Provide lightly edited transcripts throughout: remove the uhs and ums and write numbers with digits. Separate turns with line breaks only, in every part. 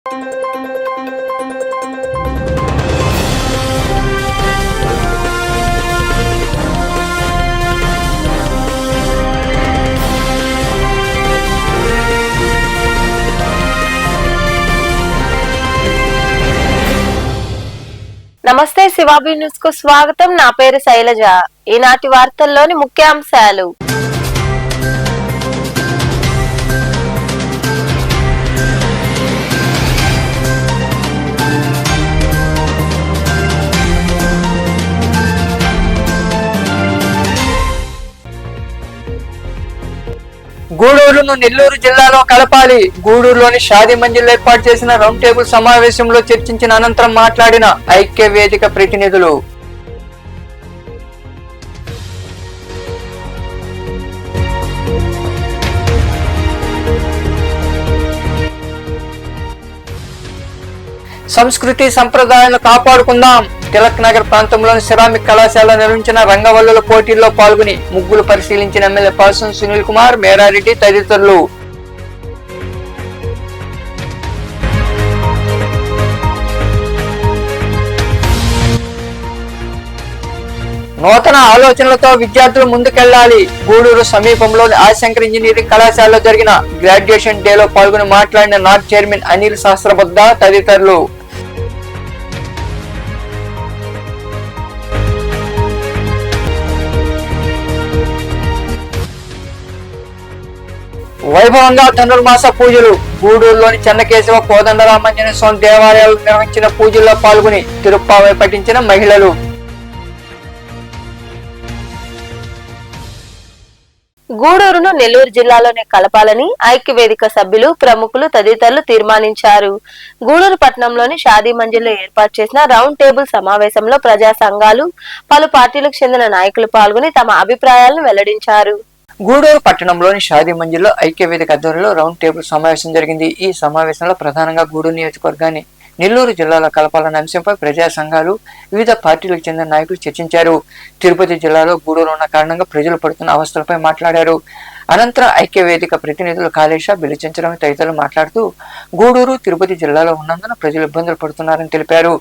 నమస్తే శివాబి న్యూస్ కు స్వాగతం. నా పేరు శైలజ. ఈనాటి వార్తల్లోని ముఖ్యాంశాలు.
గూడూరును నెల్లూరు జిల్లాలో కలపాలి. గూడూరులోని షాదీ మంజిల్ ఏర్పాటు చేసిన రౌండ్ టేబుల్ సమావేశంలో చర్చించిన అనంతరం మాట్లాడిన ఐక్య వేదిక ప్రతినిధులు. సంస్కృతి సంప్రదాయాలను కాపాడుకుందాం. తిలక్ నగర్ ప్రాంతంలోని సిరామిక్ కళాశాల నిర్వహించిన రంగవల్లుల పోటీల్లో పాల్గొని ముగ్గులు పరిశీలించిన ఎమ్మెల్యే పాల్సం సునీల్ కుమార్, మేరారెడ్డి తదితరులు. నూతన ఆలోచనలతో విద్యార్థులు ముందుకెళ్లాలి. గూడూరు సమీపంలోని ఆదిశంకర్ ఇంజనీరింగ్ కళాశాలలో జరిగిన గ్రాడ్యుయేషన్ డేలో పాల్గొని మాట్లాడిన నాట్ చైర్మన్ అనిల్ శాస్త్రబుద్ధ తదితరులు. వైభవంగా ధనుర్మాస పూజలు. గూడూరులోని చెన్నకేశవ కోదండరామాంజనేయ స్వామి దేవాలయాలు నిర్వహించిన పూజల్లో పాల్గొని తిరుప్పావై పఠించిన మహిళలు.
గూడూరును నెల్లూరు జిల్లాలోనే కలపాలని ఐక్య వేదిక సభ్యులు, ప్రముఖులు తదితరులు తీర్మానించారు. గూడూరు పట్టణంలోని షాదీ మంజిల్లో ఏర్పాటు చేసిన రౌండ్ టేబుల్ సమావేశంలో ప్రజా సంఘాలు, పలు పార్టీలకు చెందిన నాయకులు పాల్గొని తమ అభిప్రాయాలను వెల్లడించారు.
గూడూరు పట్టణంలోని షాదీ మంజిల్లో ఐక్య వేదిక ఆధ్వర్యంలో రౌండ్ టేబుల్ సమావేశం జరిగింది. ఈ సమావేశంలో ప్రధానంగా గూడూరు నియోజకవర్గాన్ని నెల్లూరు జిల్లాలో కలపాలన్న అంశంపై ప్రజా సంఘాలు, వివిధ పార్టీలకు చెందిన నాయకులు చర్చించారు. తిరుపతి జిల్లాలో గూడూరు ఉన్న కారణంగా ప్రజలు పడుతున్న అవస్థలపై మాట్లాడారు. అనంతరం ఐక్య వేదిక ప్రతినిధులు కాళేశ, బిలిచెంచడం తదితరులు మాట్లాడుతూ గూడూరు, తిరుపతి జిల్లాలో ఉన్నందున ప్రజలు ఇబ్బందులు పడుతున్నారని తెలిపారు.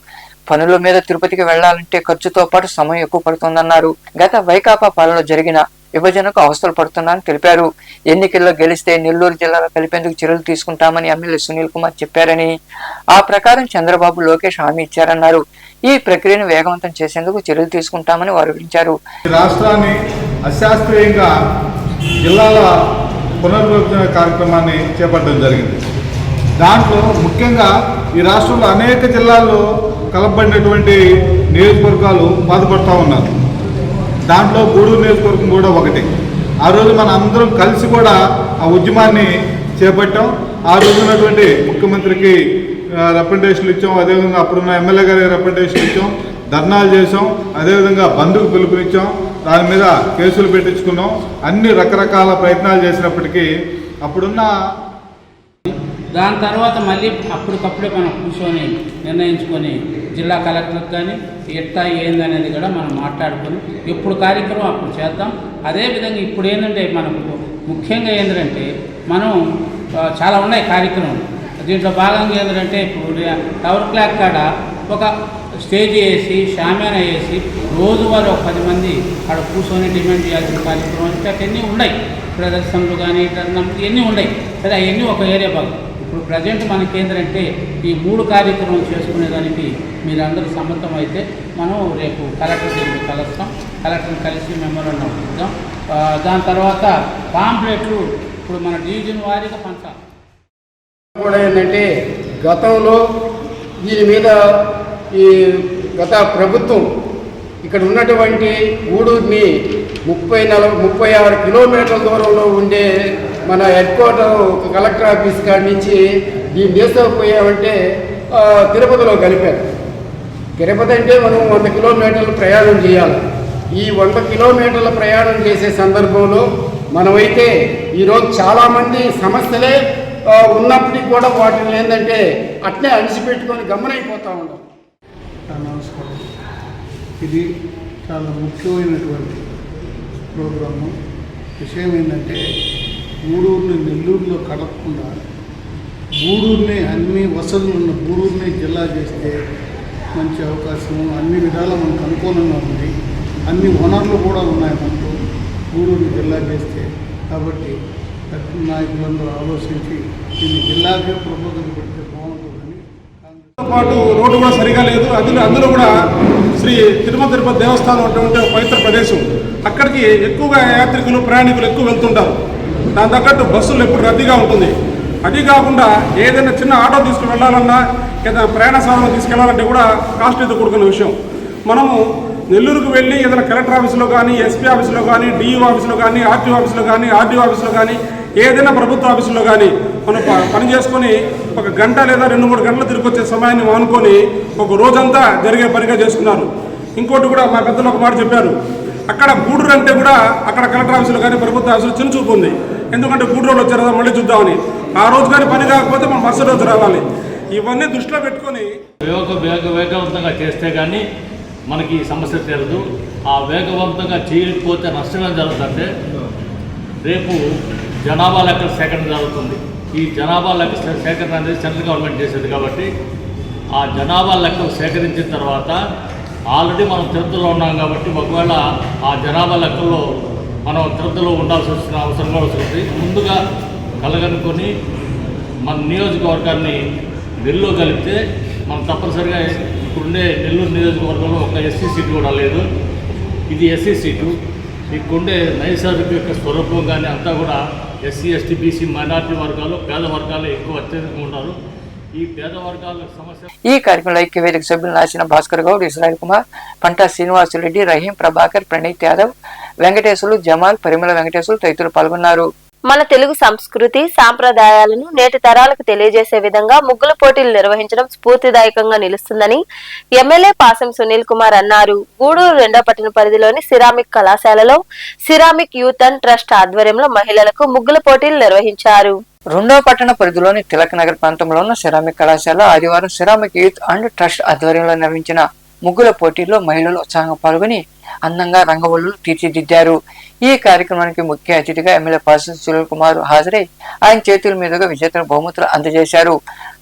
పనుల మీద తిరుపతికి వెళ్లాలంటే ఖర్చుతో పాటు సమయం ఎక్కువ పడుతుందన్నారు. గత వైకాపా పాలనలో జరిగిన విభజనకు అవస్థలు పడుతున్నారని తెలిపారు. ఎన్నికల్లో గెలిస్తే నెల్లూరు జిల్లాలో కలిపేందుకు చర్యలు తీసుకుంటామని ఎమ్మెల్యే సునీల్ కుమార్ చెప్పారని, ఆ ప్రకారం చంద్రబాబు, లోకేష్ హామీ ఇచ్చారన్నారు. ఈ ప్రక్రియను వేగవంతం చేసేందుకు చర్యలు తీసుకుంటామని వారు వివరించారు.
రాష్ట్రాన్ని అశాస్త్రీయంగా జిల్లాల పునర్విభజన కార్యక్రమాన్ని చేపట్టడం జరిగింది. దాంట్లో ముఖ్యంగా ఈ రాష్ట్రంలో అనేక జిల్లాల్లో కలపబడినటువంటి నియోజకవర్గాలు బాధపడుతూ ఉన్నారు. దాంట్లో గూడూరు నియోజకవర్గం కూడా ఒకటి. ఆ రోజు మన అందరం కలిసి కూడా ఆ ఉద్యమాన్ని చేపట్టాం. ఆ రోజు ఉన్నటువంటి ముఖ్యమంత్రికి రిప్రజెంటేషన్లు ఇచ్చాం, అదేవిధంగా అప్పుడున్న ఎమ్మెల్యే గారికి రిప్రజెంటేషన్లు ఇచ్చాం, ధర్నాలు చేసాం, అదేవిధంగా బంధుకు పిలుపునిచ్చాం, దాని మీద కేసులు పెట్టించుకున్నాం. అన్ని రకరకాల ప్రయత్నాలు చేసినప్పటికీ అప్పుడున్న
దాని తర్వాత మళ్ళీ అప్పటికప్పుడే మనం కూర్చొని నిర్ణయించుకొని జిల్లా కలెక్టర్కి కానీ ఎట్లా ఏందనేది కూడా మనం మాట్లాడుకొని ఎప్పుడు కార్యక్రమం అప్పుడు చేద్దాం. అదేవిధంగా ఇప్పుడు ఏంటంటే మనకు ముఖ్యంగా ఏంటంటే మనం చాలా ఉన్నాయి కార్యక్రమం. దీంట్లో భాగంగా ఏంటంటే ఇప్పుడు టవర్ క్లాక్ కాడ ఒక స్టేజ్ వేసి, షామ్యానా వేసి రోజువారీ ఒక 10 మంది అక్కడ కూర్చొని డిమాండ్ చేయాల్సిన కార్యక్రమం అంటే అవన్నీ ఉన్నాయి. ప్రదర్శనలు కానీ ఇవన్నీ ఉన్నాయి. సరే, అవన్నీ ఒక ఏరియా భాగం. ఇప్పుడు ప్రజెంట్ మనకి ఏంటంటే ఈ 3 కార్యక్రమాలు చేసుకునేదానికి మీరందరూ సమ్మతం అయితే మనం రేపు కలెక్టర్ దగ్గరికి కలుస్తాం. కలెక్టర్ని కలిసి మెమోరాండం ఇద్దాం. దాని తర్వాత పాంప్లెట్లు ఇప్పుడు మన డివిజన్ వారీగా పంచాలి.
కూడా ఏంటంటే గతంలో దీని మీద ఈ గత ప్రభుత్వం ఇక్కడ ఉన్నటువంటి గూడూరుని 36 కిలోమీటర్ల దూరంలో ఉండే మన హెడ్ క్వార్టర్ కలెక్టర్ ఆఫీస్ కాడి నుంచి దీన్ని తీసుకుపోయామంటే తిరుపతిలో కలిపారు. తిరుపతి అంటే మనం 100 కిలోమీటర్లు ప్రయాణం చేయాలి. ఈ 100 కిలోమీటర్ల ప్రయాణం చేసే సందర్భంలో మనమైతే ఈరోజు చాలామంది సమస్యలే ఉన్నప్పటికీ కూడా వాటిని ఏంటంటే అట్నే అడిచిపెట్టుకొని గమనైపోతూ ఉన్నాం.
నమస్కారం. ఇది చాలా ముఖ్యమైనటువంటి ప్రోగ్రాము. విషయం ఏంటంటే గూడూరుని నెల్లూరులో కలపకుండా గూడూరుని అన్ని వసతులు ఉన్న గూడూరుని జిల్లా చేస్తే మంచి అవకాశం, అన్ని విధాలా మనకు అనుకూలంగా ఉంది. అన్ని వనరులు కూడా ఉన్నాయి మనకు గూడూరుని జిల్లా చేస్తే. కాబట్టి నాయకులందరూ ఆలోచించి దీన్ని జిల్లాకే ప్రపోజల్ పెడితే బాగుంటుందని.
పాటు రోడ్డు కూడా సరిగా లేదు. అందులో కూడా శ్రీ తిరుపతి దేవస్థానం అటువంటి పవిత్ర ప్రదేశం. అక్కడికి ఎక్కువగా యాత్రికులు ప్రయాణికులు ఎక్కువ వెళ్తుంటారు. దాని తగ్గట్టు బస్సులు ఎప్పుడు రద్దీగా ఉంటుంది. అది కాకుండా ఏదైనా చిన్న ఆటో తీసుకుని వెళ్ళాలన్నా ఏదైనా ప్రయాణ సాధనం తీసుకెళ్లాలంటే కూడా కాస్ట్లీతో కూడుకున్న విషయం. మనము నెల్లూరుకు వెళ్ళి ఏదైనా కలెక్టర్ ఆఫీసులో కానీ, ఎస్పీ ఆఫీసులో కానీ, డిఈఓ ఆఫీసులో కానీ, ఆర్టీఓ ఆఫీసులో కానీ, ఆర్డీఓ ఆఫీసులో కానీ, ఏదైనా ప్రభుత్వ ఆఫీసులో కానీ మనం పని చేసుకొని 1 గంట లేదా 2-3 గంటలు తిరిగి వచ్చే సమయాన్ని మానుకొని ఒక రోజంతా జరిగే పనిగా చేసుకున్నారు. ఇంకోటి కూడా మా పెద్దలు ఒక మాట చెప్పారు, అక్కడ గూడూరు అంటే కూడా అక్కడ కలెక్టర్ ఆఫీసులో కానీ ప్రభుత్వ ఆఫీసులో చిన్న చూపు ఉంది. ఎందుకంటే గూడూరులో వచ్చారు కదా మళ్ళీ చూద్దామని. ఆ రోజు కానీ పని కాకపోతే మనం మరుసటి రోజు రావాలి. ఇవన్నీ దృష్టిలో పెట్టుకొని
వేగవంతంగా చేస్తే కానీ మనకి ఈ సమస్య తీరదు. ఆ వేగవంతంగా చేయకపోతే నష్టం ఏం జరుగుతుందంటే రేపు జనాభా లెక్కల సేకరణ జరుగుతుంది. ఈ జనాభా లెక్క సేకరణ అనేది సెంట్రల్ గవర్నమెంట్ చేసేది కాబట్టి ఆ జనాభా లెక్కలు సేకరించిన తర్వాత ఆల్రెడీ మనం తిరుపతిలో ఉన్నాం కాబట్టి ఒకవేళ ఆ జనాభా లెక్కల్లో మనం తిరుపతిలో ఉండాల్సి వచ్చిన అవసరం కూడా వస్తుంది. ముందుగా కలగనుకొని మన నియోజకవర్గాన్ని నెల్లూరు కలిపితే మనం తప్పనిసరిగా ఇప్పుడుండే నెల్లూరు నియోజకవర్గంలో ఒక ఎస్సీ సీటు కూడా లేదు. ఇది ఎస్సీ సీటు. ఇక్కడుండే నైసర్గిక స్వరూపం కానీ అంతా కూడా ఎస్సీ, ఎస్టీ, బీసీ, మైనార్టీ వర్గాలు, పేద వర్గాలు ఎక్కువ అత్యధికంగా ఉన్నారు. ఈ పేద వర్గాల సమస్య.
ఈ కార్యక్రమంలో ఐక్యవేదిక సభ్యులు నాసిన భాస్కర్ గౌడ్, ఇస్రాయిల్ కుమార్, పంటా శ్రీనివాసరెడ్డి, రహీం, ప్రభాకర్, ప్రణీత్ యాదవ్, వెంకటేశ్వర్లు, జమాల్, పరిమళ వెంకటేశ్వర్లు తదితరులు పాల్గొన్నారు.
మన తెలుగు సంస్కృతి సాంప్రదాయాలను నేటి తరాలకు తెలియజేసే విధంగా ముగ్గుల పోటీలు నిర్వహించడం స్ఫూర్తిదాయకంగా నిలుస్తుందని ఎమ్మెల్యే పాసం సునీల్ కుమార్ అన్నారు. గూడూరు 2వ పట్టణ పరిధిలోని సిరామిక్ కళాశాలలో సిరామిక్ యూత్ అండ్ ట్రస్ట్ ఆధ్వర్యంలో మహిళలకు ముగ్గుల పోటీలు నిర్వహించారు.
2వ పట్టణ పరిధిలోని తిలక్ నగర్ ప్రాంతంలో ఉన్న సిరామిక్ కళాశాల ఆదివారం సిరామిక్ యూత్ అండ్ ట్రస్ట్ ఆధ్వర్యంలో నిర్వహించిన ముగ్గుల పోటీల్లో మహిళలు ఉత్సాహంగా పాల్గొని అందంగా రంగవల్లులు తీర్చిదిద్దారు. ఈ కార్యక్రమానికి ముఖ్య అతిథిగా ఎమ్మెల్యే పాసం సునీల్ కుమార్ హాజరై ఆయన చేతుల మీదుగా విజేతల బహుమతులు అందజేశారు.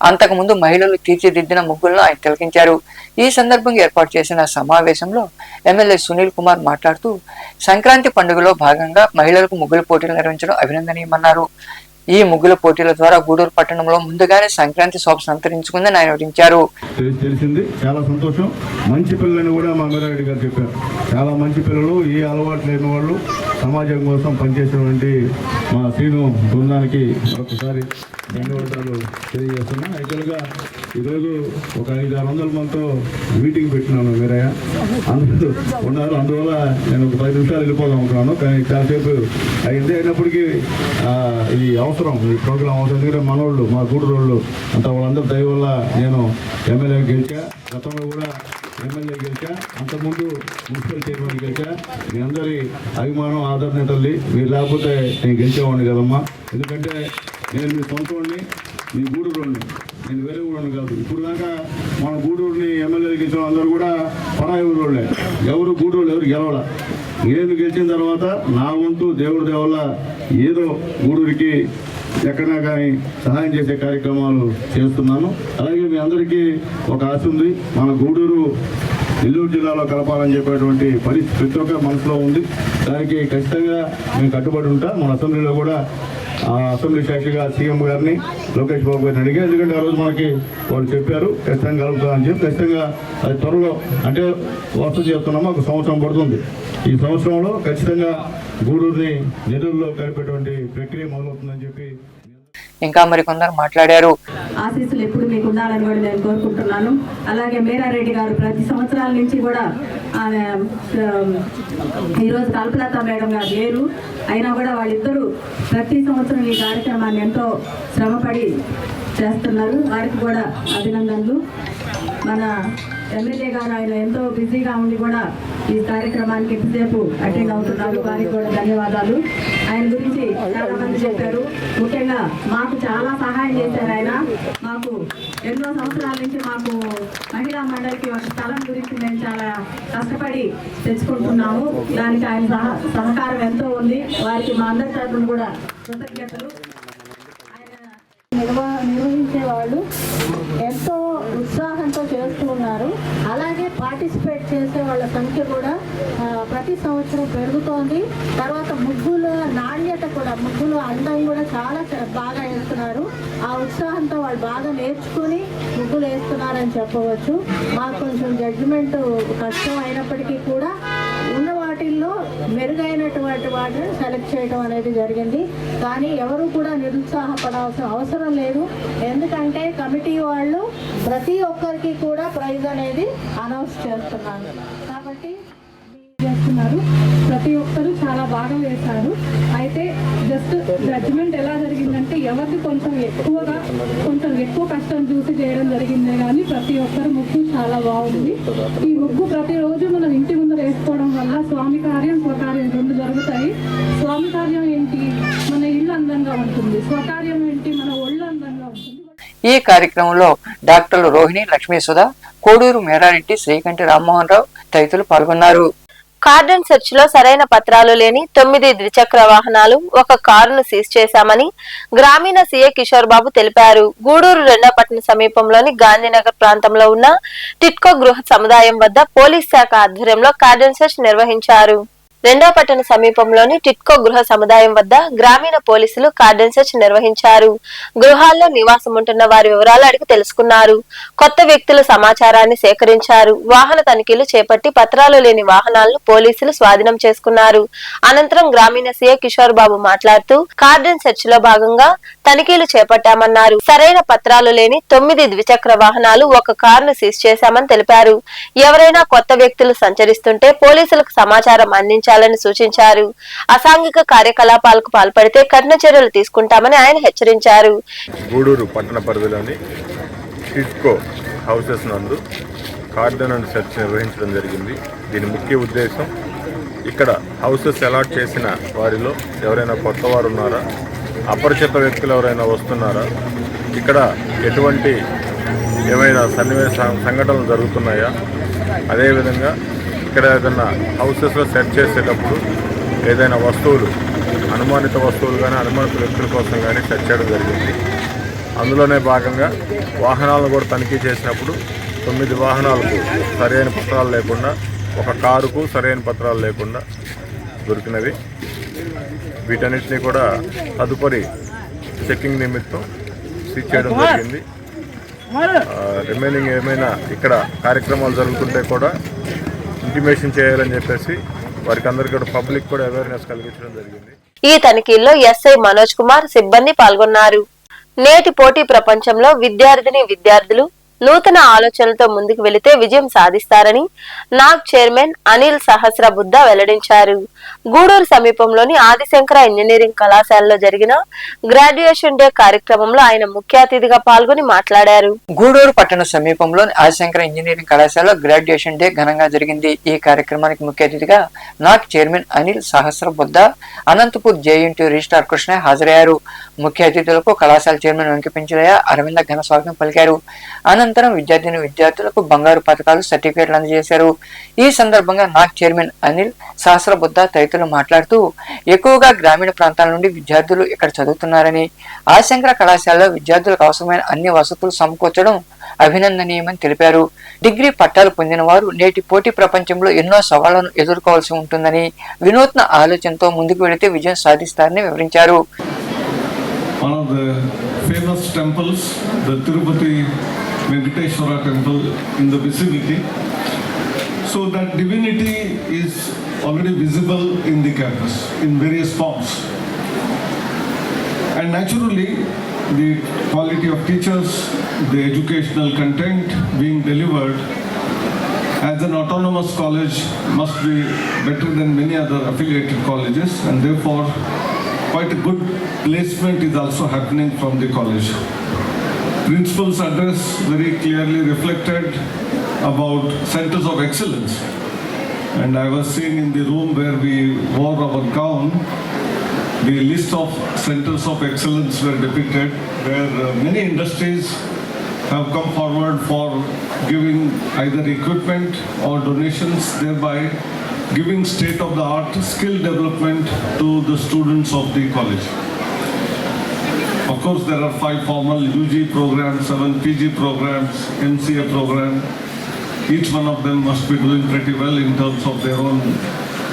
అంతకుముందు మహిళలు తీర్చిదిద్దిన ముగ్గులను ఆయన తిలకించారు. ఈ సందర్భంగా ఏర్పాటు చేసిన సమావేశంలో ఎమ్మెల్యే సునీల్ కుమార్ మాట్లాడుతూ సంక్రాంతి పండుగలో భాగంగా మహిళలకు ముగ్గుల పోటీలు నిర్వహించడం అభినందనీయమన్నారు. ఈ ముగ్గుల పోటీల ద్వారా గూడూరు పట్టణంలో ముందుగానే సంక్రాంతి శోభ సంతరించుకుందని ఆయన వివరించారు.
తెలిసింది, చాలా సంతోషం. మంచి పిల్లలని కూడా మా అమ్మారెడ్డి గారు చెప్పారు. చాలా మంచి పిల్లలు, ఏ అలవాటు లేని వాళ్ళు సమాజం కోసం పనిచేసినటువంటి మా శ్రీను బృందానికి ఒకసారి ధన్యవాదాలు తెలియజేస్తున్నా. యాక్చువల్గా ఈరోజు ఒక 500-600 మందితో మీటింగ్ పెట్టినాను వీరయ్య, అందరూ ఉన్నారు. అందువల్ల నేను ఒక 10 నిమిషాలు వెళ్ళిపోదాం అనుకున్నాను, కానీ చాలాసేపు అయింది. అయినప్పటికీ ఈ అవసరం, ఈ ప్రోగ్రాం అవసరం. ఎందుకంటే మనోళ్ళు, మా గూడూరు వాళ్ళు అంతా వాళ్ళందరూ దయ వల్ల నేను ఎమ్మెల్యే గెలిచా. గతంలో కూడా ఎమ్మెల్యే గెలిచా, అంతకుముందు మున్సిపల్ చైర్మన్ గెలిచా. మీ అందరి అభిమానం, ఆదరణ తల్లి. మీరు లేకపోతే నేను గెలిచేవాడిని కదమ్మా. ఎందుకంటే నేను మీ సొంత వాడిని, మీ గూడూరు వాడిని, నేను వేరే ఊళ్ళని కాదు. ఇప్పుడు దాకా మన గూడూరుని ఎమ్మెల్యేలు గెలిచిన అందరూ కూడా పరాయి ఊళ్ళోళ్ళే. ఎవరు గూడూరు ఎవరు గెలవాల. నేను గెలిచిన తర్వాత నా వంతు దేవుడి దేవల్ల ఏదో గూడూరికి ఎక్కడైనా కానీ సహాయం చేసే కార్యక్రమాలు చేస్తున్నాను. అలాగే మీ అందరికీ ఒక ఆశ ఉంది, మన గూడూరు నెల్లూరు జిల్లాలో కలపాలని చెప్పేటువంటి పరిస్థితి ప్రతి ఒక్క మనసులో ఉంది. దానికి ఖచ్చితంగా మేము కట్టుబడి ఉంటాం. మన అసెంబ్లీలో కూడా అసెంబ్లీ సాక్షిగా సీఎం గారిని, లోకేష్ బాబు గారిని అడిగా. ఎందుకంటే ఆ రోజు మనకి వాళ్ళు చెప్పారు ఖచ్చితంగా కలుపుతామని చెప్పి. ఖచ్చితంగా అది త్వరలో, అంటే వస్తు చేస్తున్నామో 1 సంవత్సరం పడుతుంది. ఈ సంవత్సరంలో ఖచ్చితంగా గూడూరుని నెల్లూరులో కలిపేటువంటి ప్రక్రియ మొదలవుతుందని చెప్పి
ఇంకా మరికొందరు మాట్లాడారు.
ఆశీస్సులు ఎప్పుడు మీకు ఉండాలని కూడా నేను కోరుకుంటున్నాను. అలాగే మేరారెడ్డి గారు ప్రతి సంవత్సరాల నుంచి కూడా ఈరోజు కల్పలత మేడం గారు లేరు, అయినా కూడా వాళ్ళిద్దరూ ప్రతి సంవత్సరం ఈ కార్యక్రమాన్ని ఎంతో శ్రమపడి చేస్తున్నారు. వారికి కూడా అభినందనలు. మన ఎమ్మెల్యే గారు ఆయన ఎంతో బిజీగా ఉండి కూడా ఈ కార్యక్రమానికి ఎంతసేపు అటెండ్ అవుతున్నారు. వారికి కూడా ధన్యవాదాలు. ఆయన గురించి చాలా మంది చెప్పారు. ముఖ్యంగా మాకు చాలా సహాయం చేశారు ఆయన. మాకు ఎన్నో సంవత్సరాల నుంచి మాకు మహిళా మండలికి ఒక స్థలం గురించి మేము చాలా కష్టపడి తెచ్చుకుంటున్నాము. దానికి ఆయన సహకారం ఎంతో ఉంది. వారికి మా అందరి తరఫున కూడా కృతజ్ఞతలు. ఆయన నిర్వహించే వాళ్ళు ఎంతో ఉత్సాహంతో చేస్తూ ఉన్నారు. అలాగే పార్టిసిపేట్ చేసే వాళ్ళ సంఖ్య కూడా ప్రతి సంవత్సరం పెరుగుతోంది. తర్వాత ముగ్గుల నాణ్యత కూడా, ముగ్గుల అందం కూడా చాలా బాగా వేస్తున్నారు. ఆ ఉత్సాహంతో వాళ్ళు బాగా నేర్చుకుని ముగ్గులు వేస్తున్నారని చెప్పవచ్చు. మాకు కొంచెం జడ్జిమెంట్ కష్టం అయినప్పటికీ కూడా ఉన్న వాటిల్లో మెరుగైనటువంటి వాటిని సెలెక్ట్ చేయడం అనేది జరిగింది. కానీ ఎవరు కూడా నిరుత్సాహపడాల్సిన అవసరం లేదు. ఎందుకంటే కమిటీ వాళ్ళు ప్రతి ఒక్కరికి కూడా ప్రైజ్ అనేది అనౌన్స్ చేస్తున్నారు. కాబట్టి ప్రతి ఒక్కరు చాలా బాగా వేశారు. అయితే జస్ట్ జడ్జిమెంట్ ఎలా జరిగిందంటే ఎవరికి కొంచెం ఎక్కువ కష్టం చూసి చేయడం జరిగిందే కానీ ప్రతి ఒక్కరు ముగ్గు చాలా బాగుంది. ఈ ముగ్గు ప్రతిరోజు మనం ఇంటి ముందు వేసుకోవడం వల్ల స్వామి కార్యం స్వకార్యం రెండు జరుగుతాయి. స్వామి కార్యం ఏంటి, మన ఇల్లు అందంగా ఉంటుంది. స్వకార్యం ఏంటి, మన ఒళ్ళు అందంగా ఉంటుంది.
ఈ కార్యక్రమంలో డాక్టర్లు రోహిణి, లక్ష్మీ సుధా, కోడూరు మేడారెడ్డి, శ్రీకంఠి రామ్మోహన్ రావు తదితరులు పాల్గొన్నారు.
కార్డన్ సెర్చ్ లో సరైన పత్రాలు లేని 9 ద్విచక్ర వాహనాలు, ఒక కారును సీజ్ చేశామని గ్రామీణ సీఏ కిషోర్ బాబు తెలిపారు. గూడూరు రెండో పట్టణ సమీపంలోని గాంధీనగర్ ప్రాంతంలో ఉన్న టిట్కో గృహ సముదాయం వద్ద పోలీస్ శాఖ ఆధ్వర్యంలో కార్డన్ సెర్చ్ నిర్వహించారు. రెండో పట్టణ సమీపంలోని టిట్కో గృహ సముదాయం వద్ద గ్రామీణ పోలీసులు కార్డన్ సెర్చ్ నిర్వహించారు. గృహాల్లో నివాసం ఉంటున్న వారి వివరాలు అడిగి తెలుసుకున్నారు. కొత్త వ్యక్తుల సమాచారాన్ని సేకరించారు. వాహన తనిఖీలు చేపట్టి పత్రాలు లేని వాహనాలను పోలీసులు స్వాధీనం చేసుకున్నారు. అనంతరం గ్రామీణ సీఏ కిషోర్ బాబు మాట్లాడుతూ కార్డన్ సెర్చ్ లో భాగంగా తనిఖీలు చేపట్టామన్నారు. సరైన పత్రాలు లేని 9 ద్విచక్ర వాహనాలు, ఒక కారును సీజ్ చేశామని తెలిపారు. ఎవరైనా కొత్త వ్యక్తులు సంచరిస్తుంటే పోలీసులకు సమాచారం అందించాలని సూచించారు. అసాంఘిక కార్యకలాపాలకు పాల్పడితే కఠిన చర్యలు తీసుకుంటామని ఆయన హెచ్చరించారు.
గూడూరు పట్టణ పరిధిలోని టిట్కో హౌసెస్ నందు కార్డన్ అండ్ సెర్చ్ నిర్వహించడం జరిగింది. దీని ముఖ్య ఉద్దేశం ఇక్కడ హౌసెస్ అలాట్ చేసిన వారిలో ఎవరైనా కొత్త వారు ఉన్నారా, అపరిచిత వ్యక్తులు ఎవరైనా వస్తున్నారా, ఇక్కడ ఎటువంటి ఏమైనా సంఘటనలు జరుగుతున్నాయా, అదేవిధంగా ఇక్కడ ఏదైనా హౌసెస్లో సెర్చ్ చేసేటప్పుడు ఏదైనా వస్తువులు, అనుమానిత వస్తువులు కానీ అనుమానిత వ్యక్తుల కోసం కానీ సెర్చ్ చేయడం జరిగింది. అందులోనే భాగంగా వాహనాలను కూడా తనిఖీ చేసినప్పుడు 9 వాహనాలకు సరైన పత్రాలు లేకుండా, ఒక కారుకు సరైన పత్రాలు లేకుండా దొరికినవి. వీటన్నిటినీ కూడా తదుపరి చెక్కింగ్ నిమిత్తం సీజ్ చేయడం జరిగింది. రిమైనింగ్ ఏమైనా ఇక్కడ కార్యక్రమాలు జరుగుతుంటే కూడా ఇంటిమేషన్ చేయాలని చెప్పేసి వారికి అందరికీ కూడా పబ్లిక్ కూడా అవేర్నెస్ కలిగించడం జరిగింది.
ఈ తనిఖీల్లో ఎస్ఐ మనోజ్ కుమార్, సిబ్బంది పాల్గొన్నారు. నేటి పోటీ ప్రపంచంలో విద్యార్థులు నూతన ఆలోచనలతో ముందుకు వెళితే విజయం సాధిస్తారని నాగ్ చైర్మన్ అనిల్ సహస్రబుద్ధ వెల్లడించారు. గూడూరు సమీపంలోని ఆదిశంకర ఇంజనీరింగ్ కళాశాలలో జరిగిన గ్రాడ్యుయేషన్ డే కార్యక్రమంలో ఆయన ముఖ్య అతిథిగా పాల్గొని మాట్లాడారు.
గూడూరు పట్టణ సమీపంలోని ఆదిశంకర ఇంజనీరింగ్ కళాశాలలో గ్రాడ్యుయేషన్ డే ఘనంగా జరిగింది. ఈ కార్యక్రమానికి ముఖ్య అతిథిగా NAAC chairman Anil Sahasrabuddhe, Anantapur JNT registrar Krishna హాజరయ్యారు. ముఖ్య అతిథులకు కళాశాల చైర్మన్ వెంకపెంచలయ్య, అరవింద ఘన స్వాగతం పలికారు. అనంతరం విద్యార్థులకు బంగారు పథకాలు, సర్టిఫికేట్లు అందజేశారు. ఈ సందర్భంగా నాగ్ చైర్మన్ అనిల్ సహస్రబుద్ధ తదితరులు మాట్లాడుతూ ఎక్కువగా గ్రామీణ ప్రాంతాల నుండి విద్యార్థులు ఇక్కడ చదువుతున్నారని, ఆదిశంకర కళాశాలలో విద్యార్థులకు అవసరమైన అన్ని వసతులు సమకూర్చడం అభినందనీయమని తెలిపారు. డిగ్రీ పట్టాలు పొందిన వారు నేటి పోటీ ప్రపంచంలో ఎన్నో సవాళ్లను ఎదుర్కోవాల్సి ఉంటుందని, వినూత్న ఆలోచనతో ముందుకు వెళితే విజయం సాధిస్తారని వివరించారు.
One of the famous temples, the Tirupati Venkateshwara temple in the vicinity. So that divinity is already visible in the campus in various forms. And naturally, the quality of teachers, the educational content being delivered as an autonomous college must be better than many other affiliated colleges, and therefore quite a good placement is also happening from the college. Principal's address very clearly reflected about centers of excellence, and I was seeing in the room where we wore our gown, the list of centers of excellence were depicted, where many industries have come forward for giving either equipment or donations, thereby giving state-of-the-art skill development to the students of the college. Of course, there are 5 formal UG programs, 7 PG programs, MCA program. Each one of them must be doing pretty well in terms of their own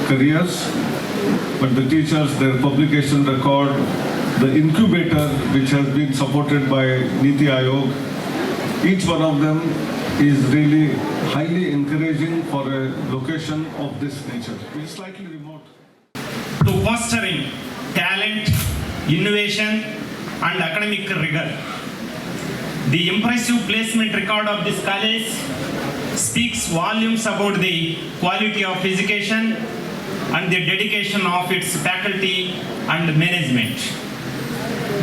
careers. But the teachers, their publication record, the incubator which has been supported by Niti Aayog, each one of them is really highly encouraging for a location of this nature. It is slightly remote.
To fostering talent, innovation and academic rigor. The impressive placement record of this college speaks volumes about the quality of education and the dedication of its faculty and management.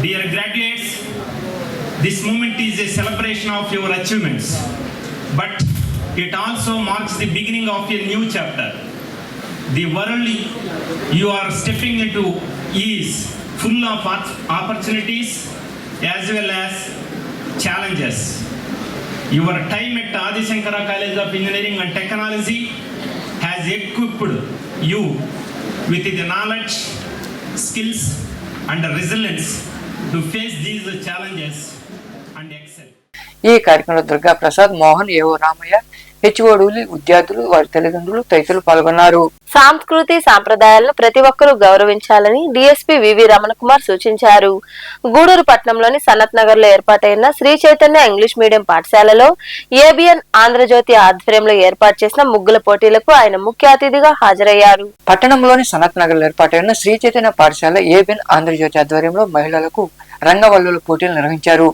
Dear graduates, this moment is a celebration of your achievements, but it also marks the beginning of a new chapter. The world you are stepping into is full of opportunities as well as challenges. Your time at Adi Shankara College of Engineering and Technology has equipped you with the knowledge, skills and resilience to face these challenges and excel.
ఈ కార్యక్రమంలో దుర్గా ప్రసాద్, మోహన్, ఏవో రామయ్య, హెచ్ఓడులు, విద్యార్థులు, వారి తల్లిదండ్రులు తదితరులు పాల్గొన్నారు.
సాంస్కృతి సాంప్రదాయాలను ప్రతి ఒక్కరూ గౌరవించాలని డీఎస్పీ వివి రమణ కుమార్ సూచించారు. గూడూరు పట్టణంలోని సనత్ నగర్ లో ఏర్పాటైన శ్రీ చైతన్య ఇంగ్లీష్ మీడియం పాఠశాలలో ఏబిఎన్ ఆంధ్రజ్యోతి ఆధ్వర్యంలో ఏర్పాటు చేసిన ముగ్గుల పోటీలకు ఆయన ముఖ్య అతిథిగా హాజరయ్యారు.
పట్టణంలోని సనత్ నగర్ లో ఏర్పాటైన శ్రీ చైతన్య పాఠశాల ఏబిఎన్ ఆంధ్రజ్యోతి ఆధ్వర్యంలో మహిళలకు రంగవల్లుల పోటీలు నిర్వహించారు.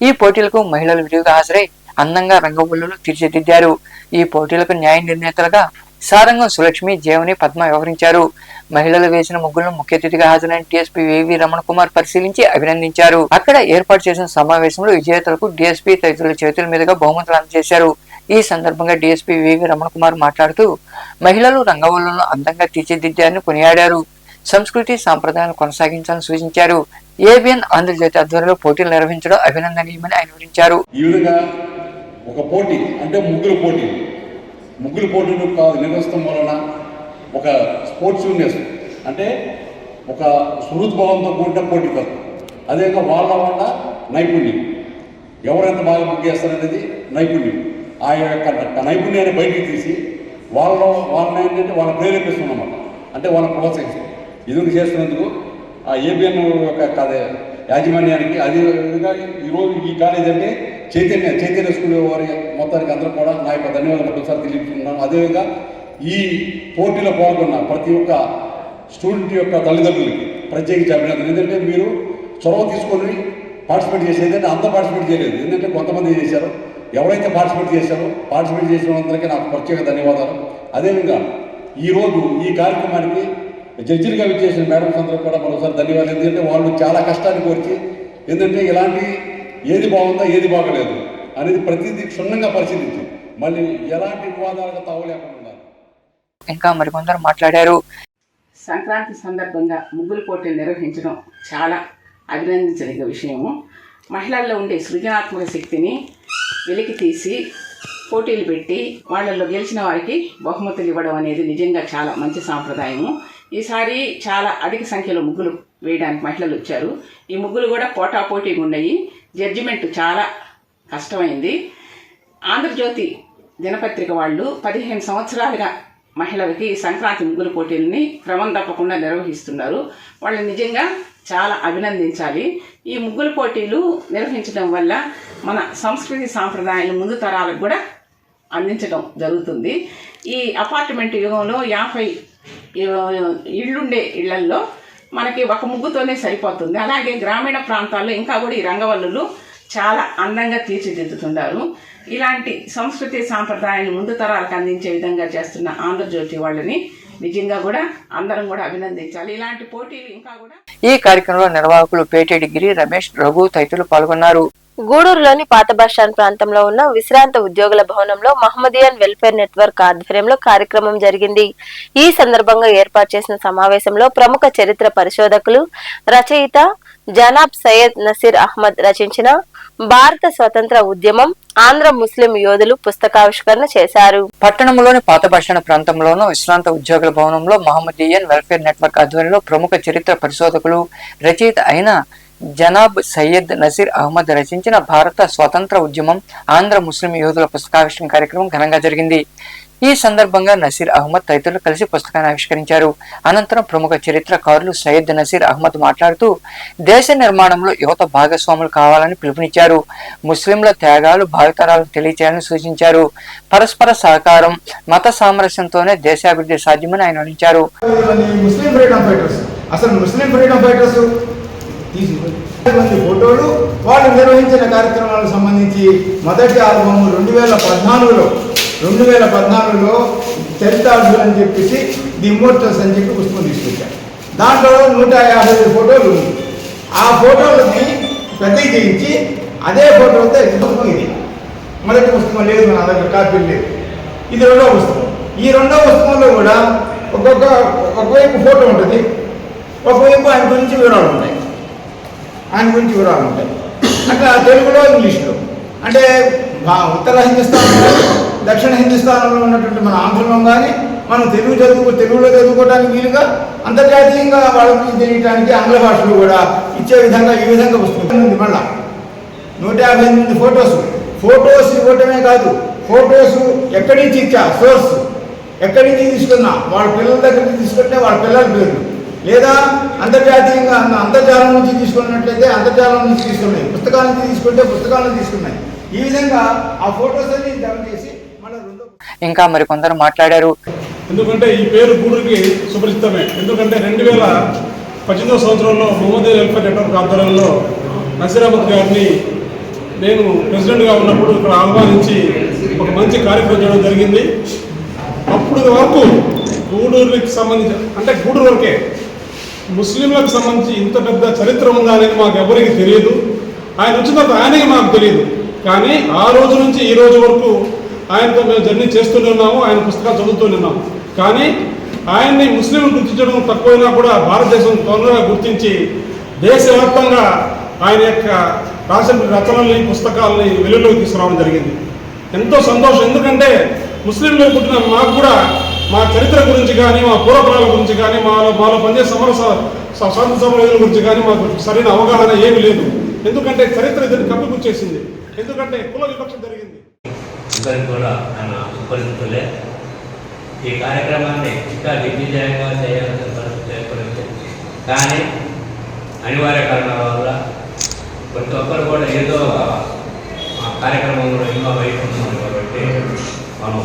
ఈ పోటీలకు మహిళలు విరివిగా హాజరై అందంగా రంగవల్లులు తీర్చిదిద్దారు. ఈ పోటీలకు న్యాయ నిర్ణేతలుగా సారంగం సులక్ష్మి, జీవని, పద్మ వ్యవహరించారు. మహిళలు వేసిన ముగ్గులను ముఖ్య అతిథిగా హాజరైన డిఎస్పీ వివి రమణ కుమార్ పరిశీలించి అభినందించారు. అక్కడ ఏర్పాటు చేసిన సమావేశంలో విజేతలకు డిఎస్పీ తదితరుల చేతుల మీదుగా బహుమతులు అందజేశారు. ఈ సందర్భంగా డిఎస్పీ వివి రమణ కుమార్ మాట్లాడుతూ మహిళలు రంగవల్లులను అందంగా తీర్చిదిద్దారని కొనియాడారు. సంస్కృతి సాంప్రదాయాలను కొనసాగించాలని సూచించారు. ఏబిఎన్ ఆంధ్రజ్యోతి ఆధ్వర్యంలో పోటీలు నిర్వహించడం అభినందనీయమని ఆయన వివరించారు.
ఈ విధంగా ఒక పోటీ అంటే ముగ్గురు పోటీలు నిర్వహించడం వలన ఒక స్పోర్ట్స్నెస్ అంటే ఒక సుహృద్భావంతో కూడిన పోటీ కాదు. అదేవిధంగా వాళ్ళ నైపుణ్యం, ఎవరెంత బాగా ముగ్గు చేస్తారనేది నైపుణ్యం. ఆ యొక్క నైపుణ్యాన్ని బయటికి తీసి వాళ్ళని ఏంటంటే వాళ్ళని ప్రేరేపిస్తున్నామన్నమాట. అంటే వాళ్ళని ప్రోత్సహిస్తాం. ఇది చేస్తున్నందుకు ఆ ఏబిఎన్ యొక్క యాజమాన్యానికి అదేవిధంగా ఈరోజు ఈ కాలేజ్ అంటే చైతన్య స్కూల్ వారి మొత్తానికి అందరూ కూడా నా యొక్క ధన్యవాదాలు ఒకసారి తెలియజేస్తున్నాను. అదేవిధంగా ఈ పోటీలో పాల్గొన్న ప్రతి ఒక్క స్టూడెంట్ యొక్క తల్లిదండ్రులకి ప్రత్యేకించి అభినందనలు. ఎందుకంటే మీరు చొరవ తీసుకొని పార్టిసిపేట్ చేసి, ఏంటంటే అంతా పార్టిసిపేట్ చేయలేదు, ఎందుకంటే కొంతమంది చేశారు. ఎవరైతే పార్టిసిపేట్ చేసిన వాళ్ళందరికీ నాకు ప్రత్యేక ధన్యవాదాలు. అదేవిధంగా ఈరోజు ఈ కార్యక్రమానికి జడ్జిలుగా విచ్చేసిన మేడమ్స్ అందరూ కూడా మరోసారి ధన్యవాదాలు. ఎందుకంటే వాళ్ళు చాలా కష్టాన్ని కోర్చి, ఎందుకంటే ఇలాంటి ఏది బాగుందా ఏది బాగలేదు అనేది ప్రతిదీ క్షుణ్ణంగా పరిశీలించి మళ్ళీ ఎలాంటి వివాదాలకు తావలేకుండా
ఇంకా మరికొందరు మాట్లాడారు.
సంక్రాంతి సందర్భంగా ముగ్గుల పోటీలు నిర్వహించడం చాలా అభినందించదగ్గ విషయము. మహిళల్లో ఉండే సృజనాత్మక శక్తిని వెలికి తీసి పోటీలు పెట్టి వాళ్ళల్లో గెలిచిన వారికి బహుమతులు ఇవ్వడం అనేది నిజంగా చాలా మంచి సాంప్రదాయము. ఈసారి చాలా అధిక సంఖ్యలో ముగ్గులు వేయడానికి మహిళలు వచ్చారు. ఈ ముగ్గులు కూడా పోటాపోటీగా ఉన్నాయి. జడ్జిమెంట్ చాలా కష్టమైంది. ఆంధ్రజ్యోతి దినపత్రిక వాళ్ళు 15 సంవత్సరాలుగా మహిళలకి సంక్రాంతి ముగ్గుల పోటీలని క్రమం తప్పకుండా నిర్వహిస్తున్నారు. వాళ్ళు నిజంగా చాలా అభినందించాలి. ఈ ముగ్గుల పోటీలు నిర్వహించడం వల్ల మన సంస్కృతి సాంప్రదాయాలు ముందు తరాలకు కూడా అందించడం జరుగుతుంది. ఈ అపార్ట్మెంట్ యుగంలో 50 ఇళ్ళుండే ఇళ్లల్లో మనకి ఒక ముగ్గుతోనే సరిపోతుంది. అలాగే గ్రామీణ ప్రాంతాల్లో ఇంకా కూడా ఈ రంగవల్లులు చాలా అందంగా తీర్చిదిద్దుతున్నారు. ఇలాంటి సంస్కృతి సాంప్రదాయాన్ని ముందు తరాలకు అందించే విధంగా చేస్తున్న ఆంధ్రజ్యోతి వాళ్ళని నిజంగా కూడా అందరం కూడా అభినందించాలి. ఇలాంటి పోటీలు ఇంకా కూడా.
ఈ కార్యక్రమంలో నిర్వాహకులు పేటేడి గిరి, రమేష్, రఘు తదితరులు పాల్గొన్నారు.
గూడూరులోని పాత బస్టాండ్ ప్రాంతంలో ఉన్న విశ్రాంత ఉద్యోగుల భవనంలో మహమ్మదియన్ వెల్ఫేర్ నెట్వర్క్ ఆధ్వర్యంలో కార్యక్రమం జరిగింది. ఈ సందర్భంగా ఏర్పాటు చేసిన సమావేశంలో ప్రముఖ చరిత్ర పరిశోధకులు, రచయిత జనాబ్ సయ్యద్ నసీర్ అహ్మద్ రచించిన భారత స్వతంత్ర ఉద్యమం, ఆంధ్ర ముస్లిం యోధులు పుస్తకావిష్కరణ చేశారు.
పట్టణంలోని పాత బస్టాండ్ ప్రాంతంలోని విశ్రాంత ఉద్యోగుల భవనంలో మహమ్మదియన్ వెల్ఫేర్ నెట్వర్క్ ఆధ్వర్యంలో ప్రముఖ చరిత్ర పరిశోధకులు, రచయిత అయిన జనాబ్ సయ్యద్ నసీర్ అహ్మద్ రచించిన భారత స్వతంత్ర ఉద్యమం ఆంధ్ర ముస్లిం యోధుల పుస్తకావిష్కరణ కార్యక్రమం ఘనంగా జరిగింది. ఈ సందర్భంగా నసీర్ అహ్మద్ తదితరులు కలిసి పుస్తకాన్ని ఆవిష్కరించారు. అనంతరం ప్రముఖ చరిత్రకారులు సయ్యద్ నసీర్ అహ్మద్ మాట్లాడుతూ దేశ నిర్మాణంలో యువత భాగస్వాములు కావాలని పిలుపునిచ్చారు. ముస్లింల త్యాగాలు భావితరాలకు తెలియచేయాలని సూచించారు. పరస్పర సహకారం, మత సామరస్యంతోనే దేశాభివృద్ధి సాధ్యమని ఆయన వివరించారు.
ఫోటోలు వాళ్ళు నిర్వహించిన కార్యక్రమాలకు సంబంధించి మొదటి ఆల్బమ్ 2014లో చరిత్రాలు అని చెప్పేసి ది ఇమ్మోర్టల్స్ అని చెప్పి పుస్తకం తీసుకొచ్చారు. దాంట్లో 150 ఫోటోలు ఉంది. ఆ ఫోటోలని పెద్దవి చేయించి అదే ఫోటోలతో పుస్తకం ఇది మొదటి పుస్తకం లేదు, మన దగ్గర కాపీలు లేదు. ఇది రెండవ పుస్తకం. ఈ రెండవ పుస్తకంలో కూడా ఒకవైపు ఫోటో ఉంటుంది, ఒకవైపు ఆయన గురించి వివరాలు ఉంటాయి. అట్లా తెలుగులో ఇంగ్లీష్లో అంటే ఉత్తర హిందుస్థానంలో దక్షిణ హిందుస్థానంలో ఉన్నటువంటి మన ఆంధ్రంలో కానీ మనం తెలుగులో చదువుకోవడానికి వీలుగా అంతర్జాతీయంగా వాళ్ళకి తెలియటానికి ఆంగ్ల భాషలో కూడా ఇచ్చే విధంగా ఈ విధంగా వస్తుంది. మళ్ళా 158 ఫొటోస్ ఇవ్వటమే కాదు, ఫొటోస్ ఎక్కడి నుంచి ఇచ్చా సోర్స్ ఎక్కడి నుంచి తీసుకున్నా వాళ్ళ పిల్లల దగ్గర నుంచి తీసుకుంటే వాళ్ళ పిల్లల పేర్లు, లేదా అంతర్జాతీయంగా అంతర్జాలం నుంచి తీసుకున్నట్లయితే అంతర్జాలం నుంచి తీసుకున్నాయి, పుస్తకాల నుంచి తీసుకుంటే పుస్తకాల నుంచి తీసుకున్నాయి. ఈ విధంగా ఆ ఫొటోస్ అన్ని జమ చేసి
ఇంకా మరికొందరు మాట్లాడారు.
ఎందుకంటే ఈ పేరు గూడూరుకి సుపరిచితమే. ఎందుకంటే 2018వ సంవత్సరంలో మొహమ్మద్ వెల్ఫేర్ నెట్వర్క్ ఆధ్వర్యంలో నసీర్ అహ్మద్ గారిని నేను ప్రెసిడెంట్గా ఉన్నప్పుడు ఇక్కడ ఆహ్వానించి ఒక మంచి కార్యక్రమం చేయడం జరిగింది. అప్పుడు వరకు గూడూరుకి సంబంధించి అంటే గూడూరు వరకే ముస్లింలకు సంబంధించి ఇంత పెద్ద చరిత్ర ఉందా అనేది మాకు ఎవరికి తెలియదు. ఆయన వచ్చిన తర్వాత ఆయనకి మాకు తెలియదు. కానీ ఆ రోజు నుంచి ఈ రోజు వరకు ఆయనతో మేము జర్నీ చేస్తూనే ఉన్నాము, ఆయన పుస్తకాలు చదువుతూనే ఉన్నాము. కానీ ఆయన్ని ముస్లింలు గుర్తించడం తక్కువైనా కూడా భారతదేశం తొందరగా గుర్తించి దేశవ్యాప్తంగా ఆయన యొక్క రాసిన రచనల్ని పుస్తకాలని వెలుగులోకి తీసుకురావడం జరిగింది. ఎంతో సంతోషం. ఎందుకంటే ముస్లింలు పుట్టిన మాకు కూడా మా చరిత్ర గురించి కానీ మా పూర్వపురాల గురించి కానీ మాలో పనిచేసే స్వాతంత్ర సమరయోధుల గురించి కానీ మాకు సరైన అవగాహన ఏమీ లేదు. ఎందుకంటే చరిత్ర దీన్ని కప్పిపుచ్చేసింది. ఎందుకంటే కుల వివక్ష జరిగింది.
అందరికీ కూడా ఆయన సుపరిచితులే. ఈ కార్యక్రమాన్ని ఇంకా దిగ్విజయంగా చేయాల్సిన పరిస్థితి ఏర్పడింది. కానీ అనివార్య కారణాల వల్ల ప్రతి ఒక్కరు కూడా ఏదో కార్యక్రమంలో ఇన్వాల్వ్ అయిపోతున్నాం కాబట్టి మనం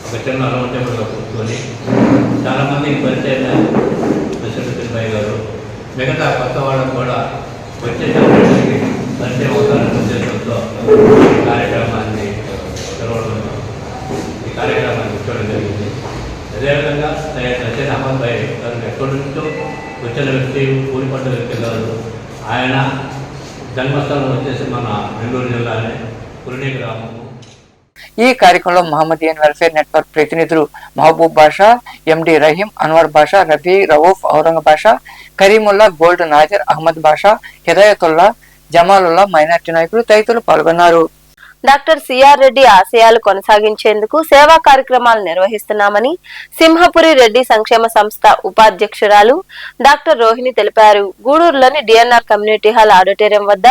ఒక చిన్న అనౌన్స్మెంట్గా కూర్చొని చాలామందికి పరిచయం నరసింహ గారు మిగతా కొత్త వాళ్ళకు కూడా వచ్చే పరిచయం అవుతారనే ఉద్దేశంతో కార్యక్రమాన్ని కూర్చోవడం జరిగింది. అదేవిధంగా నసీర్ అహ్మద్ భాయ్ గారు ఎక్కడి నుంచో వచ్చిన వ్యక్తి, కూలిపడ్డ వ్యక్తి కాదు. ఆయన జన్మస్థలం వచ్చేసి మన నెల్లూరు జిల్లానే కురిని గ్రామము.
ఈ కార్యక్రమంలో మహమ్మదియన్ వెల్ఫేర్ నెట్వర్క్ ప్రతినిధులు మహబూబ్ బాషా, ఎండి రహీం, అన్వర్ బాషా, రఫీ, రవూఫ్, ఔరంగ బాషా, కరీముల్లా, గోల్డ్ నాజర్, అహ్మద్ బాషా, హిదాయతుల్లా, జమాలుల్లా, మైనార్టీ నాయకులు తదితరులు పాల్గొన్నారు.
డాక్టర్ సిఆర్ రెడ్డి ఆశయాలు కొనసాగించేందుకు సేవా కార్యక్రమాలు నిర్వహిస్తున్నామని సింహపురి రెడ్డి సంక్షేమ సంస్థ ఉపాధ్యక్షురాలు డాక్టర్ రోహిణి తెలిపారు. గూడూరులోని డిఎన్ఆర్ కమ్యూనిటీ హాల్ ఆడిటోరియం వద్ద